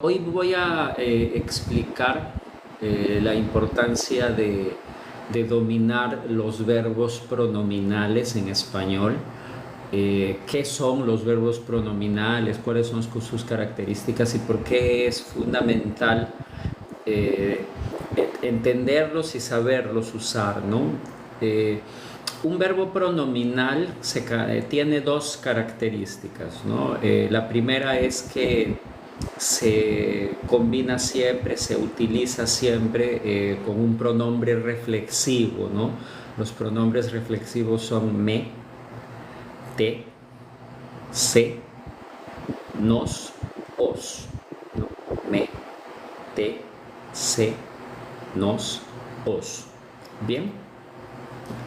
Hoy voy a explicar la importancia de dominar los verbos pronominales en español. ¿Qué son los verbos pronominales? ¿Cuáles son sus características? ¿Y por qué es fundamental eh, entenderlos y saberlos usar, ¿no? Un verbo pronominal tiene dos características, ¿no? La primera es que se combina siempre, se utiliza siempre con un pronombre reflexivo, ¿no? Los pronombres reflexivos son me, te, se, nos, os, ¿no? Me, te, se, nos, os. Bien,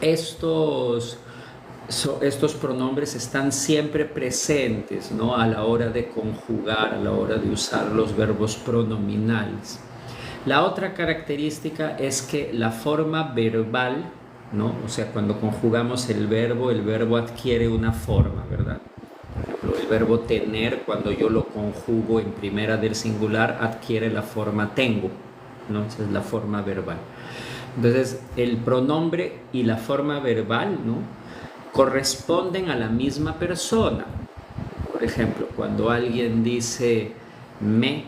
estos pronombres están siempre presentes, ¿no? A la hora de conjugar, a la hora de usar los verbos pronominales. La otra característica es que la forma verbal, ¿no? O sea, cuando conjugamos el verbo adquiere una forma, ¿verdad? Por ejemplo, el verbo tener, cuando yo lo conjugo en primera del singular, adquiere la forma tengo, ¿no? Esa es la forma verbal. Entonces, el pronombre y la forma verbal, ¿no?, corresponden a la misma persona. Por ejemplo, cuando alguien dice me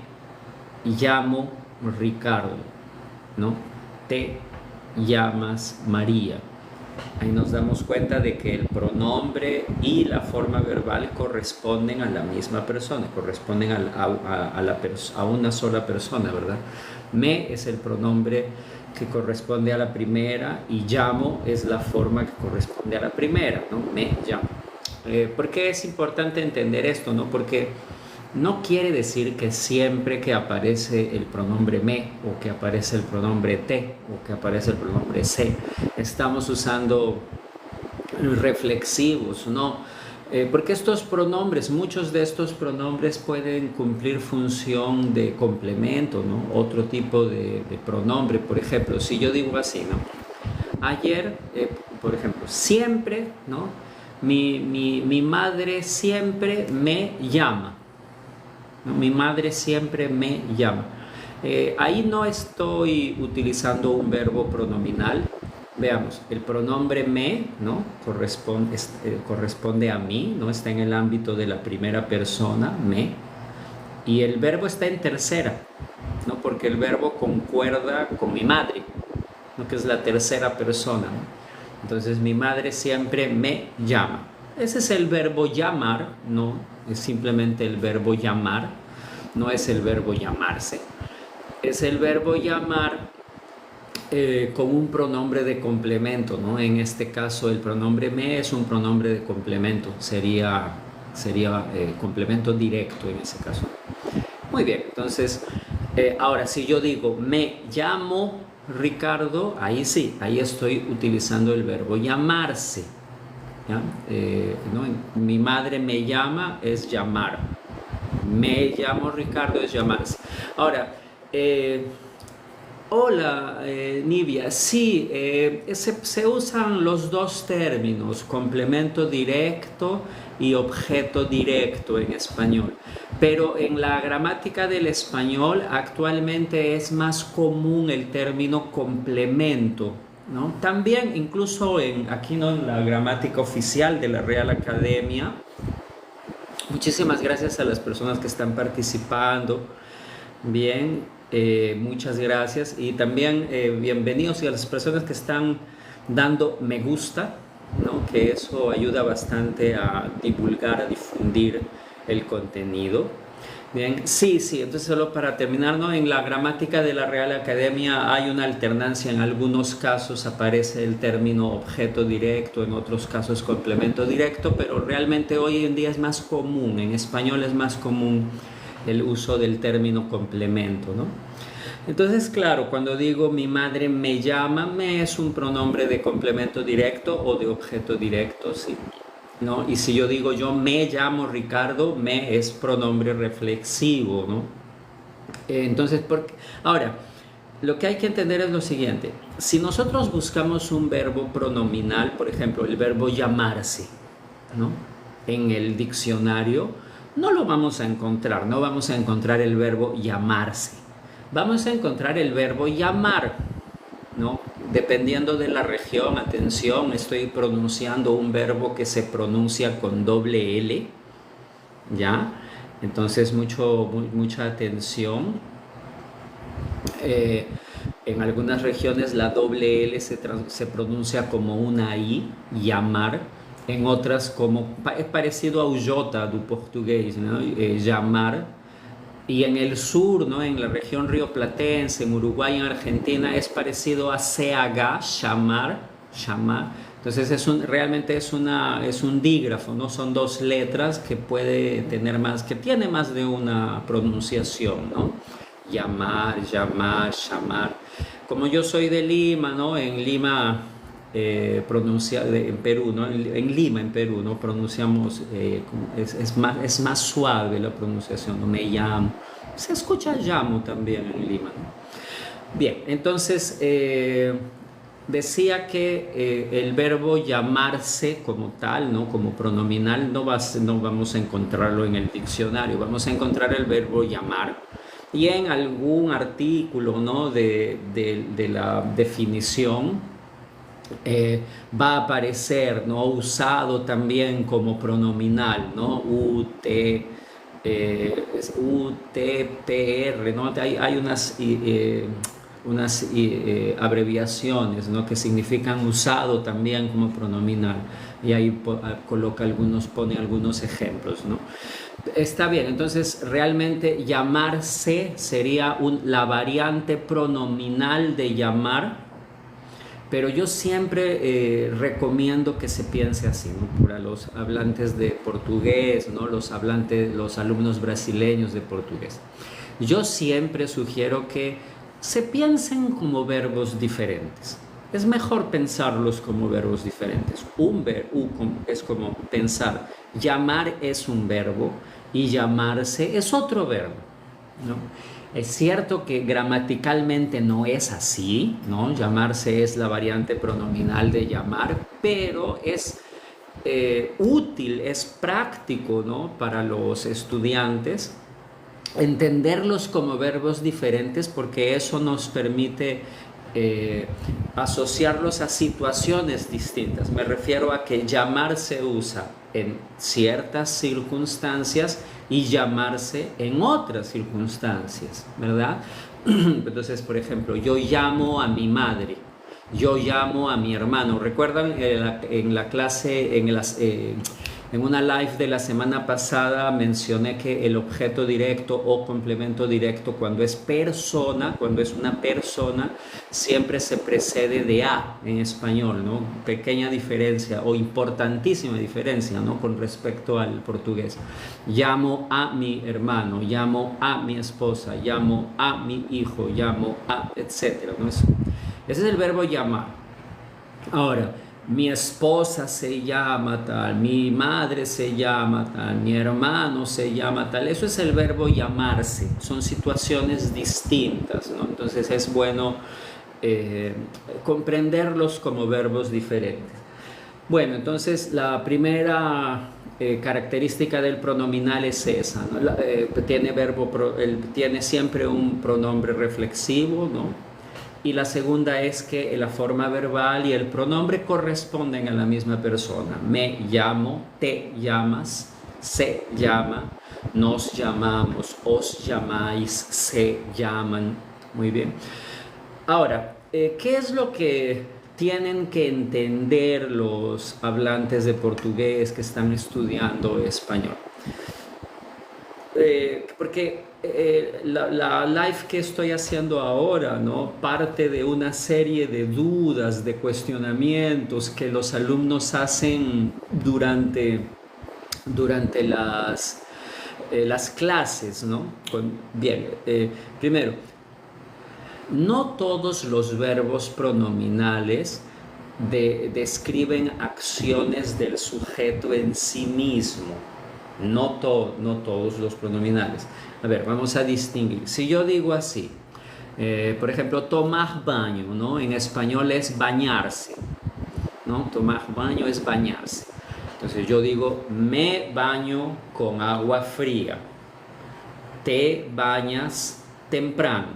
llamo Ricardo, ¿no? Te llamas María. Ahí nos damos cuenta de que el pronombre y la forma verbal corresponden a la misma persona, corresponden a una sola persona, ¿verdad? Me es el pronombre que corresponde a la primera y llamo es la forma que corresponde a la primera, ¿no? Me llamo. ¿Por qué es importante entender esto, no? Porque no quiere decir que siempre que aparece el pronombre me, o que aparece el pronombre te, o que aparece el pronombre se, estamos usando reflexivos, ¿no? Porque estos pronombres, muchos de estos pronombres pueden cumplir función de complemento, ¿no? Otro tipo de pronombre. Por ejemplo, si yo digo así, ¿no? Ayer, por ejemplo, siempre, ¿no? Mi madre siempre me llama, ¿no? Mi madre siempre me llama. Ahí no estoy utilizando un verbo pronominal. Veamos, el pronombre me, ¿no?, corresponde a mí, ¿no? Está en el ámbito de la primera persona, me, y el verbo está en tercera, ¿no?, porque el verbo concuerda con mi madre, ¿no?, que es la tercera persona, ¿no? Entonces, mi madre siempre me llama. Ese es el verbo llamar, ¿no? Es simplemente el verbo llamar, no es el verbo llamarse. Es el verbo llamar con un pronombre de complemento, ¿no? En este caso el pronombre me es un pronombre de complemento, sería complemento directo en ese caso. Muy bien, entonces ahora si yo digo me llamo Ricardo, ahí sí, ahí estoy utilizando el verbo llamarse, ¿ya? ¿No? Mi madre me llama es llamar, me llamo Ricardo es llamarse. Ahora, hola, Nivia. Sí, se usan los dos términos, complemento directo y objeto directo en español, pero en la gramática del español actualmente es más común el término complemento, ¿no? También incluso aquí, ¿no?, en la gramática oficial de la Real Academia. Muchísimas gracias a las personas que están participando. Bien, muchas gracias y también bienvenidos a las personas que están dando me gusta, ¿no?, que eso ayuda bastante a divulgar, a difundir el contenido. Bien, sí, entonces solo para terminar, ¿no?, en la gramática de la Real Academia hay una alternancia, en algunos casos aparece el término objeto directo, en otros casos complemento directo, pero realmente hoy en día es más común, en español es más común el uso del término complemento, ¿no? Entonces, claro, cuando digo mi madre me llama, me es un pronombre de complemento directo o de objeto directo, sí, ¿no? Y si yo digo yo me llamo Ricardo, me es pronombre reflexivo, ¿no? Entonces, ahora, lo que hay que entender es lo siguiente. Si nosotros buscamos un verbo pronominal, por ejemplo, el verbo llamarse, ¿no?, en el diccionario, no lo vamos a encontrar, no vamos a encontrar el verbo llamarse. Vamos a encontrar el verbo llamar, ¿no? Dependiendo de la región, atención, estoy pronunciando un verbo que se pronuncia con doble L, ¿ya? Entonces mucha atención. En algunas regiones la doble L se pronuncia como una I, llamar. En otras como, es parecido ao J do portugués, ¿no? Llamar. Y en el sur, ¿no? En la región rioplatense, en Uruguay, en Argentina, es parecido a CH, llamar, llamar. Entonces realmente es un dígrafo, ¿no? Son dos letras que puede tener más, que tiene más de una pronunciación, ¿no? Llamar, llamar, llamar. Como yo soy de Lima, ¿no? En Lima, en Perú, ¿no? En Lima, en Perú, ¿no? Pronunciamos, es más suave la pronunciación, ¿no? Me llamo. Se escucha llamo también en Lima, ¿no? Bien, entonces decía que el verbo llamarse como tal, ¿no? Como pronominal, no vamos a encontrarlo en el diccionario, vamos a encontrar el verbo llamar. Y en algún artículo, ¿no? de la definición va a aparecer, ¿no? Usado también como pronominal, ¿no? UTPR, ¿no? Hay unas abreviaciones, ¿no? Que significan usado también como pronominal, y ahí pone algunos ejemplos, ¿no? Está bien, entonces realmente llamarse sería la variante pronominal de llamar, pero yo siempre recomiendo que se piense así, ¿no? Para los hablantes de portugués, ¿no? Los alumnos brasileños de portugués. Yo siempre sugiero que se piensen como verbos diferentes. Es mejor pensarlos como verbos diferentes. Es como pensar, llamar es un verbo y llamarse es otro verbo, ¿no? Es cierto que gramaticalmente no es así, ¿no? Llamarse es la variante pronominal de llamar, pero es útil, es práctico, ¿no? Para los estudiantes entenderlos como verbos diferentes, porque eso nos permite asociarlos a situaciones distintas. Me refiero a que llamar se usa en ciertas circunstancias y llamarse en otras circunstancias, ¿verdad? Entonces, por ejemplo, yo llamo a mi madre, yo llamo a mi hermano. ¿Recuerdan en la clase, en una live de la semana pasada mencioné que el objeto directo o complemento directo, cuando es persona, cuando es una persona, siempre se precede de a en español, ¿no? Pequeña diferencia o importantísima diferencia, ¿no? Con respecto al portugués. Llamo a mi hermano, llamo a mi esposa, llamo a mi hijo, llamo a, etcétera, ¿no? Ese es el verbo llamar. Ahora, mi esposa se llama tal, mi madre se llama tal, mi hermano se llama tal. Eso es el verbo llamarse. Son situaciones distintas, ¿no? Entonces es bueno comprenderlos como verbos diferentes. Bueno, entonces la primera característica del pronominal es esa, ¿no? Tiene siempre un pronombre reflexivo, ¿no? Y la segunda es que la forma verbal y el pronombre corresponden a la misma persona. Me llamo, te llamas, se llama, nos llamamos, os llamáis, se llaman. Muy bien. Ahora, ¿qué es lo que tienen que entender los hablantes de portugués que están estudiando español? Porque la live que estoy haciendo ahora, ¿no? Parte de una serie de dudas, de cuestionamientos que los alumnos hacen durante las clases, ¿no? Bien, primero, no todos los verbos pronominales describen acciones del sujeto en sí mismo. No todos los pronominales. A ver, vamos a distinguir. Si yo digo así, por ejemplo, tomar baño, ¿no? En español es bañarse, ¿no? Tomar baño es bañarse. Entonces yo digo, me baño con agua fría. Te bañas temprano.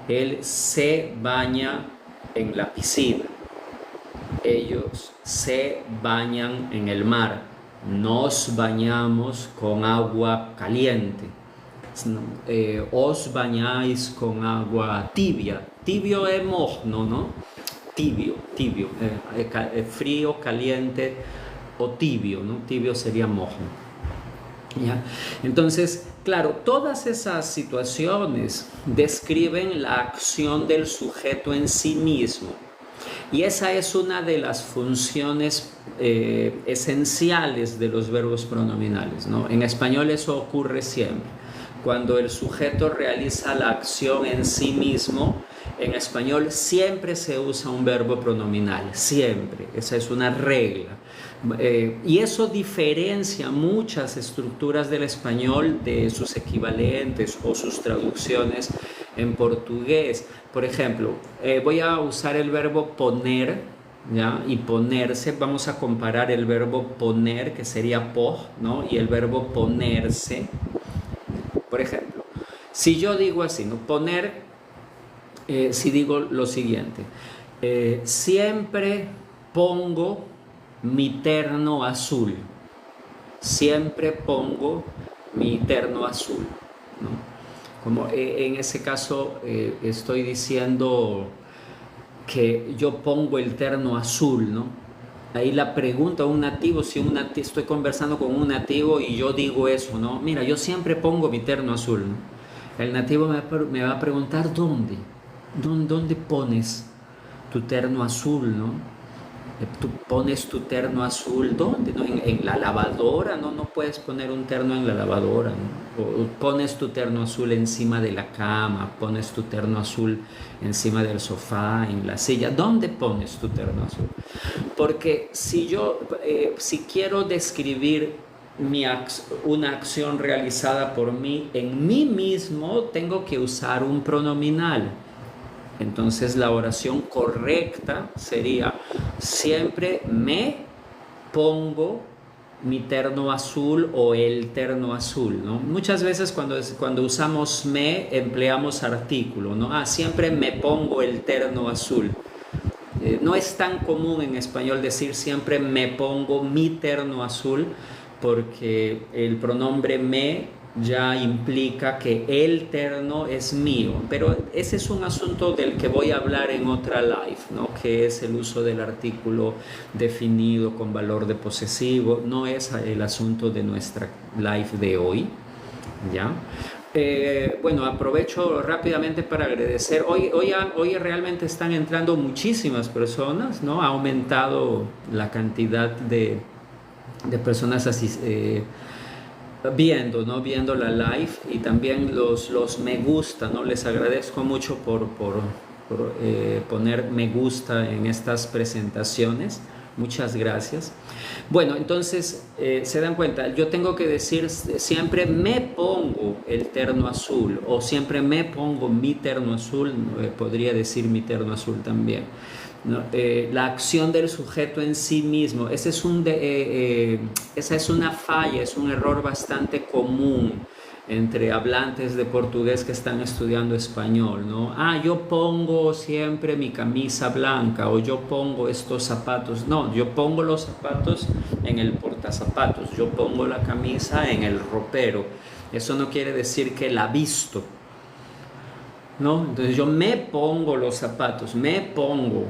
Él se baña en la piscina. Ellos se bañan en el mar. Nos bañamos con agua caliente. Os bañáis con agua tibia. Tibio es morno, ¿no? Tibio, tibio. Frío, caliente o tibio, ¿no? Tibio sería morno. ¿Ya? Entonces, claro, todas esas situaciones describen la acción del sujeto en sí mismo. Y esa es una de las funciones esenciales de los verbos pronominales, ¿no? En español eso ocurre siempre. Cuando el sujeto realiza la acción en sí mismo, en español siempre se usa un verbo pronominal, siempre. Esa es una regla. Y eso diferencia muchas estructuras del español de sus equivalentes o sus traducciones en portugués. Por ejemplo, voy a usar el verbo poner, ¿ya? Y ponerse. Vamos a comparar el verbo poner, que sería por, ¿no? Y el verbo ponerse. Por ejemplo, si yo digo así, ¿no? Poner, si digo lo siguiente, siempre pongo mi terno azul. Siempre pongo mi terno azul, ¿no? Como en ese caso estoy diciendo que yo pongo el terno azul, ¿no? Ahí la pregunta a un nativo, si estoy conversando con un nativo y yo digo eso, ¿no? Mira, yo siempre pongo mi terno azul, ¿no? El nativo me va a preguntar, ¿dónde pones tu terno azul, ¿no? Tú pones tu terno azul, ¿dónde? ¿No? En la lavadora, ¿no? No puedes poner un terno en la lavadora, ¿no? O pones tu terno azul encima de la cama, pones tu terno azul encima del sofá, en la silla. ¿Dónde pones tu terno azul? Porque si quiero describir una acción realizada por mí, en mí mismo tengo que usar un pronominal. Entonces la oración correcta sería, siempre me pongo mi terno azul o el terno azul, ¿no? Muchas veces cuando usamos me empleamos artículo, ¿no? Siempre me pongo el terno azul. No es tan común en español decir siempre me pongo mi terno azul, porque el pronombre me ya implica que el terno es mío, pero ese es un asunto del que voy a hablar en otra live, ¿no? Que es el uso del artículo definido con valor de posesivo. No es el asunto de nuestra live de hoy, ¿ya? Bueno, aprovecho rápidamente para agradecer. Hoy realmente están entrando muchísimas personas, ¿no? Ha aumentado la cantidad de personas así, viendo la live, y también los me gusta, ¿no? Les agradezco mucho por poner me gusta en estas presentaciones. Muchas gracias. Bueno, entonces se dan cuenta, yo tengo que decir siempre me pongo el terno azul, o siempre me pongo mi terno azul. Podría decir mi terno azul también, ¿no? La acción del sujeto en sí mismo, esa es una falla, es un error bastante común entre hablantes de portugués que están estudiando español, ¿no? Yo pongo siempre mi camisa blanca, o yo pongo estos zapatos. No, yo pongo los zapatos en el portazapatos, yo pongo la camisa en el ropero. Eso no quiere decir que la visto, ¿no? Entonces yo me pongo los zapatos, me pongo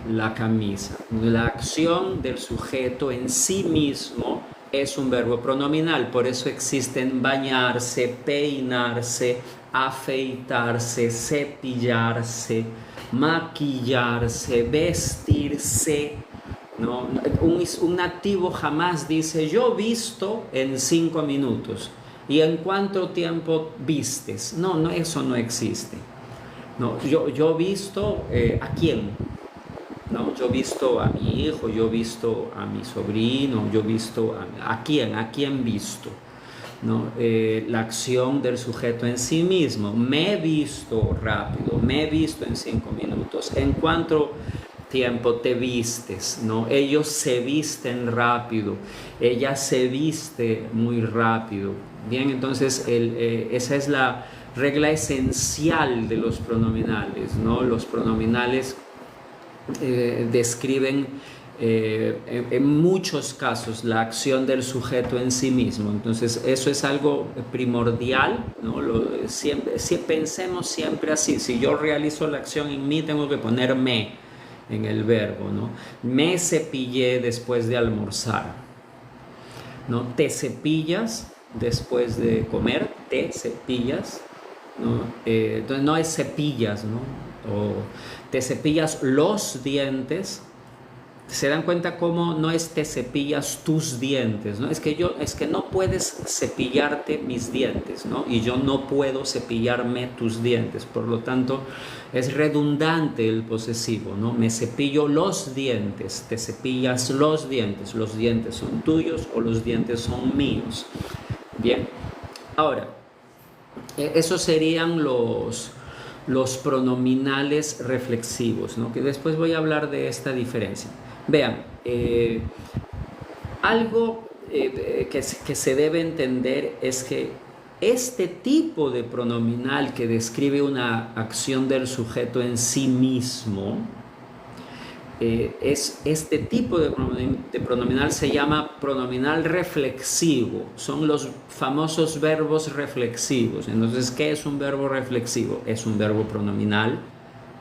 la camisa. La acción del sujeto en sí mismo es un verbo pronominal, por eso existen bañarse, peinarse, afeitarse, cepillarse, maquillarse, vestirse, ¿no? Un nativo jamás dice yo visto en 5 minutos. ¿Y en cuánto tiempo vistes? No, eso no existe. No, yo visto, ¿a quién? No, yo visto a mi hijo, yo visto a mi sobrino, yo visto a quién visto, ¿no? La acción del sujeto en sí mismo. Me he visto rápido, me he visto en 5 minutos. ¿En cuánto tiempo te vistes, ¿no? Ellos se visten rápido, ella se viste muy rápido. Bien, entonces esa es la regla esencial de los pronominales, ¿no? Los pronominales describen en muchos casos la acción del sujeto en sí mismo. Entonces eso es algo primordial, ¿no? Pensemos siempre así: si yo realizo la acción en mí, tengo que poner me en el verbo, ¿no? Me cepillé después de almorzar, ¿no? Te cepillas después de comer, te cepillas, ¿no? Entonces no es cepillas, ¿no? O te cepillas los dientes. Se dan cuenta cómo no es te cepillas tus dientes, ¿no? Es que no puedes cepillarte mis dientes, ¿no? Y yo no puedo cepillarme tus dientes. Por lo tanto, es redundante el posesivo, ¿no? Me cepillo los dientes, te cepillas los dientes son tuyos o los dientes son míos. Bien, ahora, esos serían los pronominales reflexivos, ¿no? Que después voy a hablar de esta diferencia. Vean, algo que se debe entender es que este tipo de pronominal que describe una acción del sujeto en sí mismo, este tipo de pronominal se llama pronominal reflexivo. Son los famosos verbos reflexivos. Entonces, ¿qué es un verbo reflexivo? Es un verbo pronominal,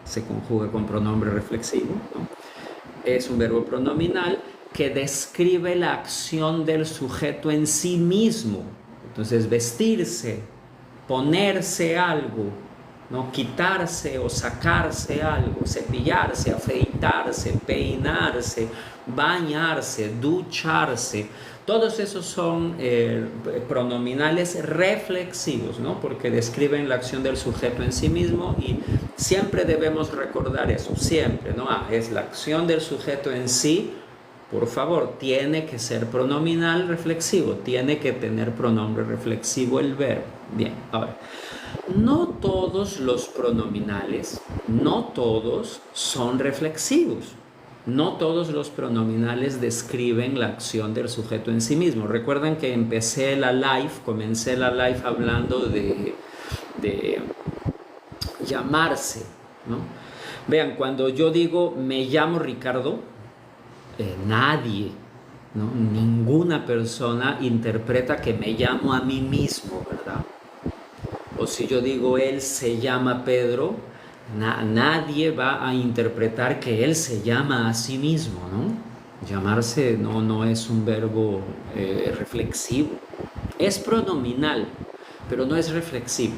se conjuga con pronombre reflexivo, ¿no? Es un verbo pronominal que describe la acción del sujeto en sí mismo. Entonces, vestirse, ponerse algo, ¿no? Quitarse o sacarse algo, cepillarse, afeitarse, peinarse, bañarse, ducharse. Todos esos son pronominales reflexivos, ¿no? Porque describen la acción del sujeto en sí mismo, y siempre debemos recordar eso, siempre, ¿no? Es la acción del sujeto en sí. Por favor, tiene que ser pronominal reflexivo, tiene que tener pronombre reflexivo el verbo. Bien, ahora, no todos los pronominales, no todos son reflexivos. No todos los pronominales describen la acción del sujeto en sí mismo. Recuerden que comencé la live hablando de llamarse, ¿no? Vean, cuando yo digo me llamo Ricardo, nadie, ¿no? Ninguna persona interpreta que me llamo a mí mismo, ¿verdad? O si yo digo él se llama Pedro, nadie va a interpretar que él se llama a sí mismo, ¿no? Llamarse no es un verbo reflexivo. Es pronominal, pero no es reflexivo.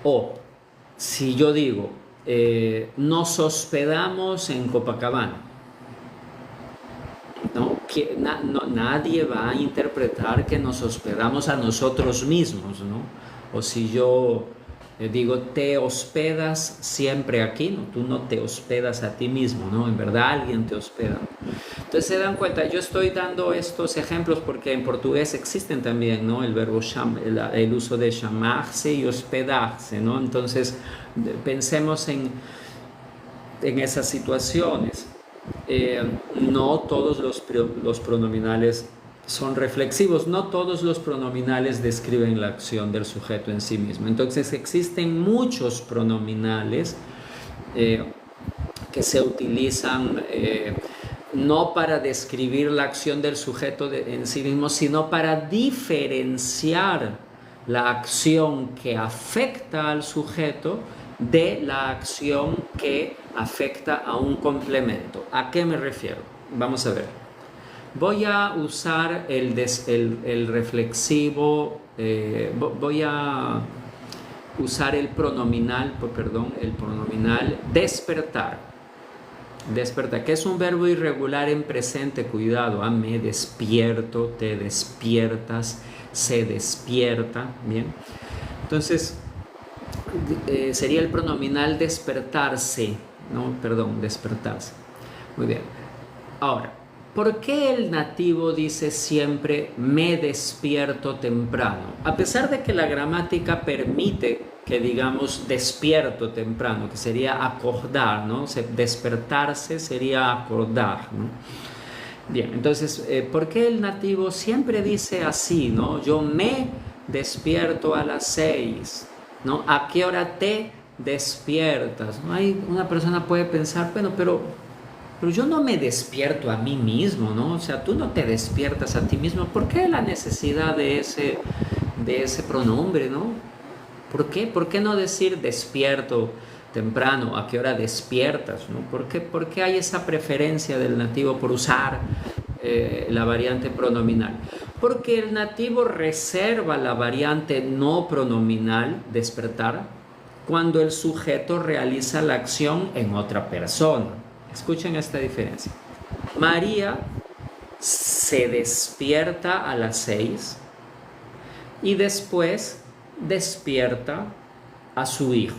O si yo digo nos hospedamos en Copacabana, ¿no? Nadie va a interpretar que nos hospedamos a nosotros mismos, ¿no? O si yo digo te hospedas siempre aquí, ¿no? Tú no te hospedas a ti mismo, ¿no? En verdad alguien te hospeda. Entonces se dan cuenta, yo estoy dando estos ejemplos porque en portugués existen también, ¿no? El verbo el uso de llamarse y hospedarse, ¿no? Entonces pensemos en esas situaciones. No todos los pronominales son reflexivos, no todos los pronominales describen la acción del sujeto en sí mismo. Entonces existen muchos pronominales que se utilizan no para describir la acción del sujeto en sí mismo, sino para diferenciar la acción que afecta al sujeto de la acción que afecta a un complemento. ¿A qué me refiero? Vamos a ver. Voy a usar el reflexivo, voy a usar el pronominal despertar. Despertar, que es un verbo irregular en presente, cuidado, me despierto, te despiertas, se despierta, ¿bien? Entonces, sería el pronominal despertarse, despertarse. Muy bien. Ahora, ¿por qué el nativo dice siempre me despierto temprano? A pesar de que la gramática permite que digamos despierto temprano, que sería acordar, ¿no? Despertarse sería acordar, ¿no? Bien, entonces, ¿por qué el nativo siempre dice así, ¿no? Yo me despierto a las 6, ¿no? ¿A qué hora te despiertas? ¿No? Hay una persona puede pensar, bueno, pero yo no me despierto a mí mismo, ¿no? O sea, tú no te despiertas a ti mismo. ¿Por qué la necesidad de ese pronombre, ¿no? ¿Por qué? ¿Por qué no decir despierto temprano? ¿A qué hora despiertas, ¿no? ¿Por qué hay esa preferencia del nativo por usar la variante pronominal? Porque el nativo reserva la variante no pronominal, despertar, cuando el sujeto realiza la acción en otra persona. Escuchen esta diferencia. María se despierta a las 6 y después despierta a su hijo.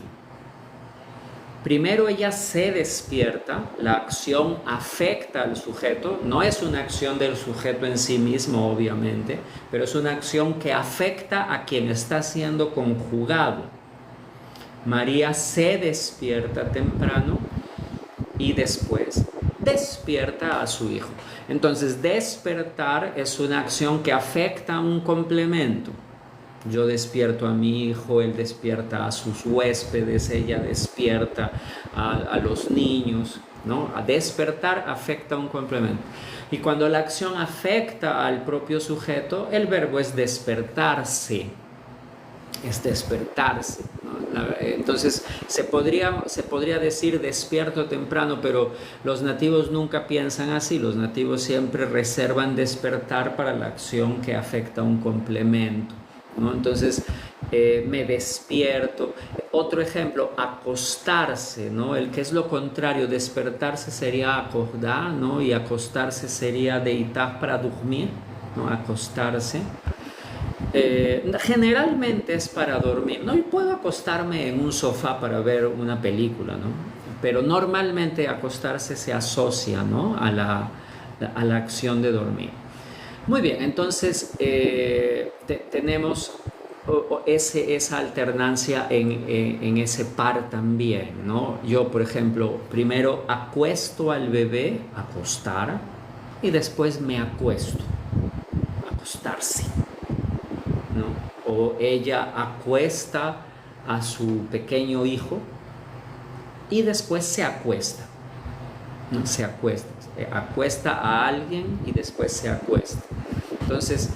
Primero ella se despierta, la acción afecta al sujeto, no es una acción del sujeto en sí mismo obviamente, pero es una acción que afecta a quien está siendo conjugado. María se despierta temprano y después despierta a su hijo. Entonces despertar es una acción que afecta a un complemento. Yo despierto a mi hijo, él despierta a sus huéspedes, ella despierta a los niños, ¿no? A despertar afecta a un complemento. Y cuando la acción afecta al propio sujeto, el verbo es despertarse. Es despertarse, ¿no? Entonces se podría decir despierto temprano, pero los nativos nunca piensan así. Los nativos siempre reservan despertar para la acción que afecta a un complemento, ¿no? Entonces me despierto. Otro ejemplo, acostarse, ¿no? El que es lo contrario, despertarse sería acordar, ¿no? Y acostarse sería deitar para dormir, ¿no? Acostarse. Generalmente es para dormir, ¿no? Y puedo acostarme en un sofá para ver una película, ¿no? Pero normalmente acostarse se asocia, ¿no? a la acción de dormir. Muy bien, entonces tenemos esa alternancia en ese par también, ¿no? Yo, por ejemplo, primero acuesto al bebé, acostar, y después me acuesto, acostarse, ¿no? O ella acuesta a su pequeño hijo y después se acuesta, ¿no? Se acuesta, acuesta a alguien y después se acuesta. Entonces,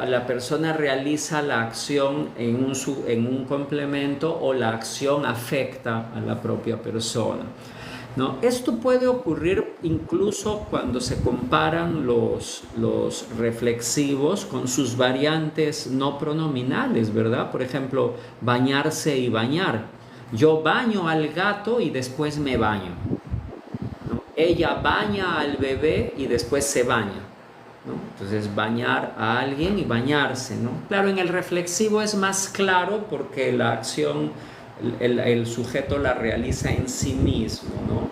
la persona realiza la acción en un complemento o la acción afecta a la propia persona, ¿no? Esto puede ocurrir incluso cuando se comparan los reflexivos con sus variantes no pronominales, ¿verdad? Por ejemplo, bañarse y bañar. Yo baño al gato y después me baño, ¿no? Ella baña al bebé y después se baña, ¿no? Entonces bañar a alguien y bañarse, ¿no? Claro, en el reflexivo es más claro porque la acción el sujeto la realiza en sí mismo, ¿no?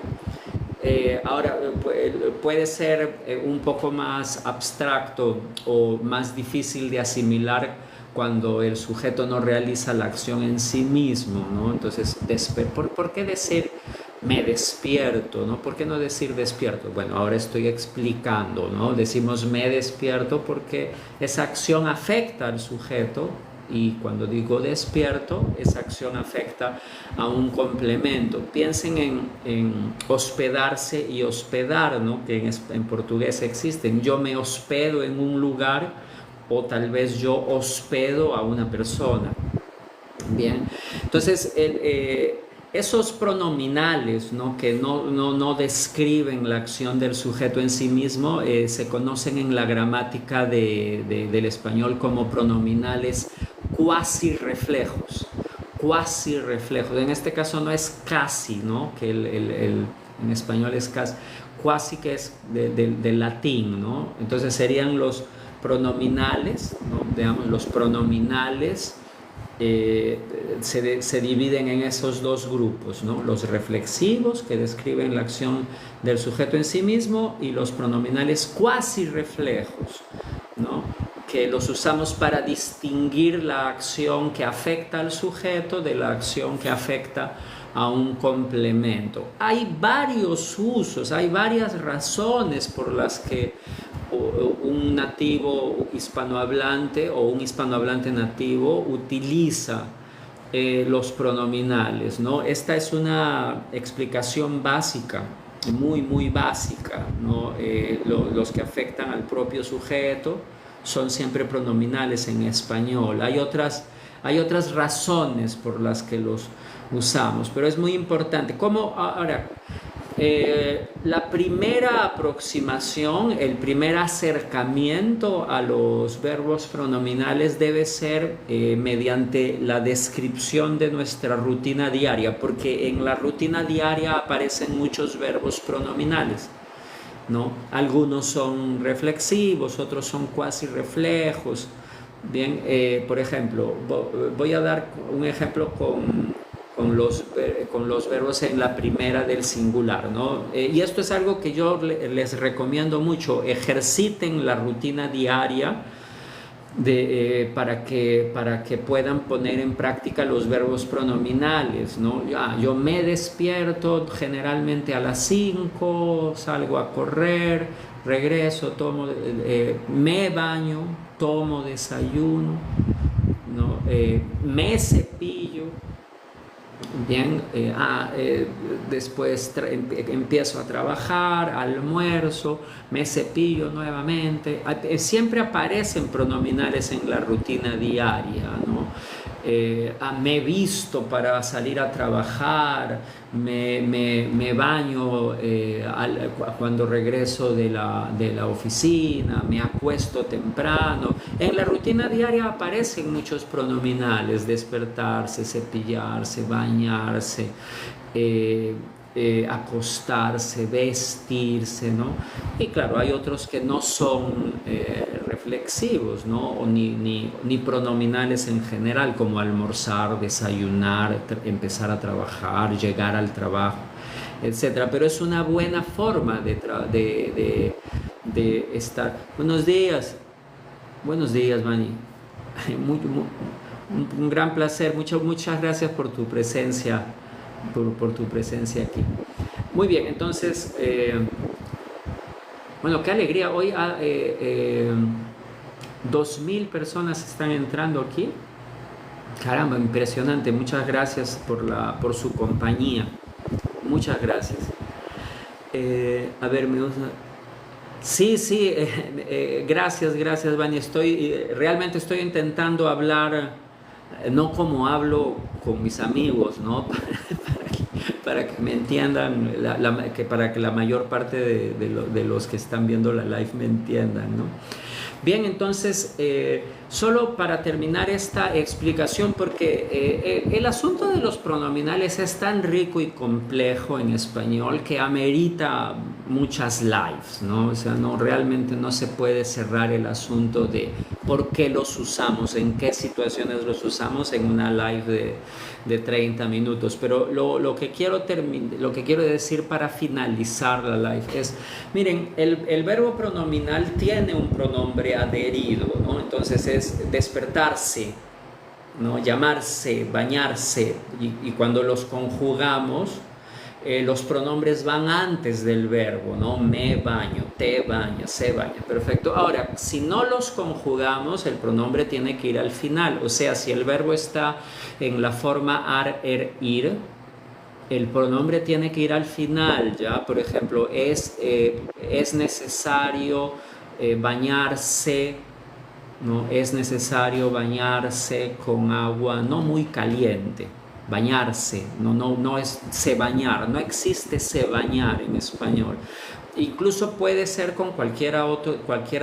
Ahora puede ser un poco más abstracto o más difícil de asimilar cuando el sujeto no realiza la acción en sí mismo, ¿no? Entonces, ¿por qué decir me despierto, ¿no? ¿Por qué no decir despierto? Bueno, ahora estoy explicando, ¿no? Decimos me despierto porque esa acción afecta al sujeto. Y cuando digo despierto, esa acción afecta a un complemento. Piensen en hospedarse y hospedar, ¿no? Que en portugués existen. Yo me hospedo en un lugar o tal vez yo hospedo a una persona. Bien, entonces esos pronominales, ¿no? Que no describen la acción del sujeto en sí mismo se conocen en la gramática del español como pronominales cuasi reflejos. Cuasi reflejos. En este caso no es casi, ¿no? Que en español es casi. Cuasi, que es del latín, ¿no? Entonces serían los pronominales, ¿no? Digamos, los pronominales se dividen en esos dos grupos, ¿no? Los reflexivos, que describen la acción del sujeto en sí mismo, y los pronominales cuasi reflejos, ¿no? Que los usamos para distinguir la acción que afecta al sujeto de la acción que afecta a un complemento. Hay varios usos, hay varias razones por las que un nativo hispanohablante o un hispanohablante nativo utiliza los pronominales, ¿no? Esta es una explicación básica, muy básica, ¿no? Los que afectan al propio sujeto son siempre pronominales en español. Hay otras razones por las que los usamos, pero es muy importante. ¿Cómo? Ahora, la primera aproximación, el primer acercamiento a los verbos pronominales debe ser mediante la descripción de nuestra rutina diaria, porque en la rutina diaria aparecen muchos verbos pronominales, ¿no? Algunos son reflexivos, otros son cuasi reflejos. Bien, por ejemplo, voy a dar un ejemplo con los verbos en la primera del singular, ¿no? Y esto es algo que yo les recomiendo mucho: ejerciten la rutina diaria para que puedan poner en práctica los verbos pronominales, ¿no? Yo me despierto generalmente a las 5, salgo a correr, regreso, me baño, tomo desayuno, ¿no? Me cepillo. Bien, después empiezo a trabajar, almuerzo, me cepillo nuevamente. Siempre aparecen pronominales en la rutina diaria, ¿no? Me visto para salir a trabajar, me baño cuando regreso de la oficina, me acuesto temprano. En la rutina diaria aparecen muchos pronominales: despertarse, cepillarse, bañarse, acostarse, vestirse, ¿no? Y claro, hay otros que no son reflexivos, ¿no? O ni pronominales en general, como almorzar, desayunar, empezar a trabajar, llegar al trabajo, etcétera. Pero es una buena forma de estar. Buenos días, Manny. Un gran placer, muchas gracias por tu presencia, por tu presencia aquí. Muy bien, entonces, bueno, qué alegría. Hoy 2.000 personas están entrando aquí. Caramba, impresionante. Muchas gracias por su compañía. Muchas gracias. A ver, me gusta. Sí, gracias, Vani. Realmente estoy intentando hablar, no como hablo con mis amigos, ¿no? Para que me entiendan, para que la mayor parte de los que están viendo la live me entiendan, ¿no? Bien, entonces, solo para terminar esta explicación, porque el asunto de los pronominales es tan rico y complejo en español que amerita muchas lives, ¿no? O sea, realmente no se puede cerrar el asunto de por qué los usamos, en qué situaciones los usamos en una live de 30 minutos. Pero lo que quiero decir para finalizar la live es, miren, el verbo pronominal tiene un pronombre adherido, ¿no? Entonces es despertarse, ¿no? Llamarse, bañarse, y cuando los conjugamos, los pronombres van antes del verbo, ¿no? Me baño, te bañas, se baña. Perfecto. Ahora, si no los conjugamos, el pronombre tiene que ir al final. O sea, si el verbo está en la forma ar, er, ir, el pronombre tiene que ir al final, ¿ya? Por ejemplo, es necesario bañarse, ¿no? Es necesario bañarse con agua no muy caliente. Bañarse, no es se bañar, no existe se bañar en español. Incluso puede ser con cualquiera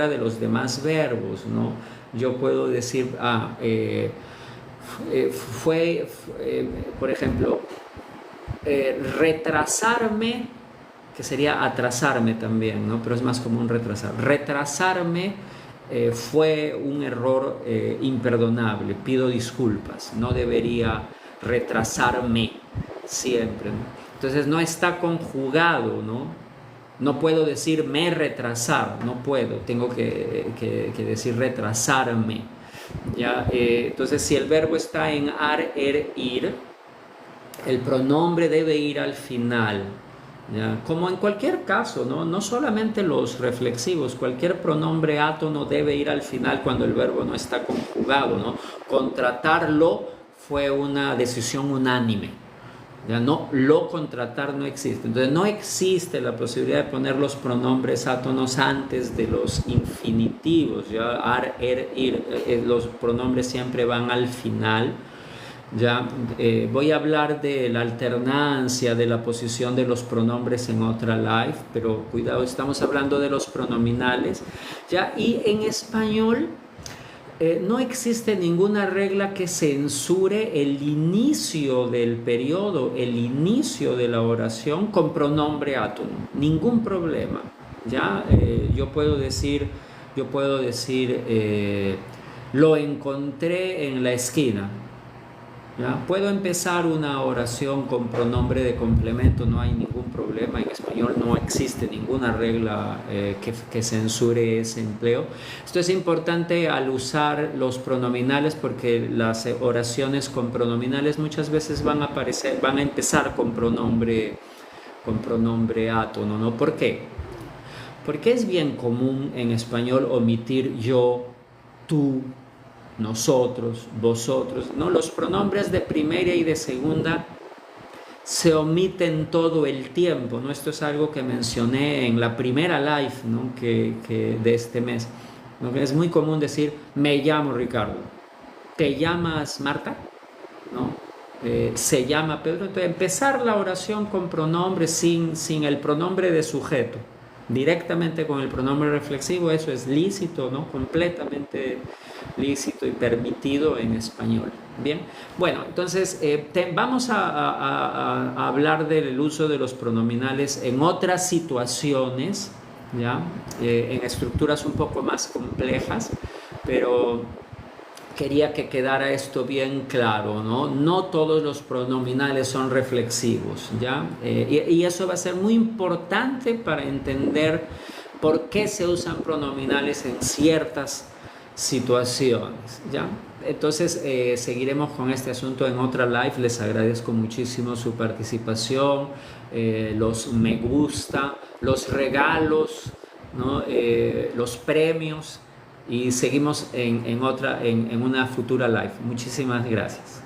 de los demás verbos, ¿no? Yo puedo decir, por ejemplo, retrasarme, que sería atrasarme también, ¿no? Pero es más común retrasar. Retrasarme fue un error imperdonable. Pido disculpas, no debería retrasarme siempre, ¿no? Entonces no está conjugado, ¿no? No puedo decir me retrasar, no puedo, tengo que decir retrasarme. ¿Ya? Entonces si el verbo está en ar, er, ir, el pronombre debe ir al final. ¿Ya? Como en cualquier caso, ¿no? No solamente los reflexivos, cualquier pronombre átono debe ir al final cuando el verbo no está conjugado, ¿no? Contratarlo fue una decisión unánime. Ya no, lo contratar no existe. Entonces no existe la posibilidad de poner los pronombres átonos antes de los infinitivos. Ya ar, er, ir, los pronombres siempre van al final. Ya voy a hablar de la alternancia de la posición de los pronombres en otra live, pero cuidado, estamos hablando de los pronominales. Ya, y en español no existe ninguna regla que censure el inicio del periodo, el inicio de la oración con pronombre átono. Ningún problema. Ya yo puedo decir, lo encontré en la esquina. ¿Ya? Puedo empezar una oración con pronombre de complemento, no hay ningún problema. En español no existe ninguna regla que censure ese empleo. Esto es importante al usar los pronominales, porque las oraciones con pronominales muchas veces van a empezar con pronombre átono, ¿no? ¿Por qué? Porque es bien común en español omitir yo, tú, nosotros, vosotros, ¿no? Los pronombres de primera y de segunda se omiten todo el tiempo, ¿no? Esto es algo que mencioné en la primera live, ¿no? que de este mes, ¿no? Es muy común decir, me llamo Ricardo, ¿te llamas Marta? ¿No? Se llama Pedro. Entonces, empezar la oración con pronombres sin el pronombre de sujeto, directamente con el pronombre reflexivo, eso es lícito, ¿no? Completamente lícito y permitido en español. Bien, bueno, entonces vamos a hablar del uso de los pronominales en otras situaciones, ¿ya? En estructuras un poco más complejas, pero quería que quedara esto bien claro, ¿no? No todos los pronominales son reflexivos, ¿ya? Y eso va a ser muy importante para entender por qué se usan pronominales en ciertas situaciones, ¿ya? Entonces seguiremos con este asunto en otra live. Les agradezco muchísimo su participación, los me gusta, los regalos, ¿no? Los premios, y seguimos en una futura live. Muchísimas gracias.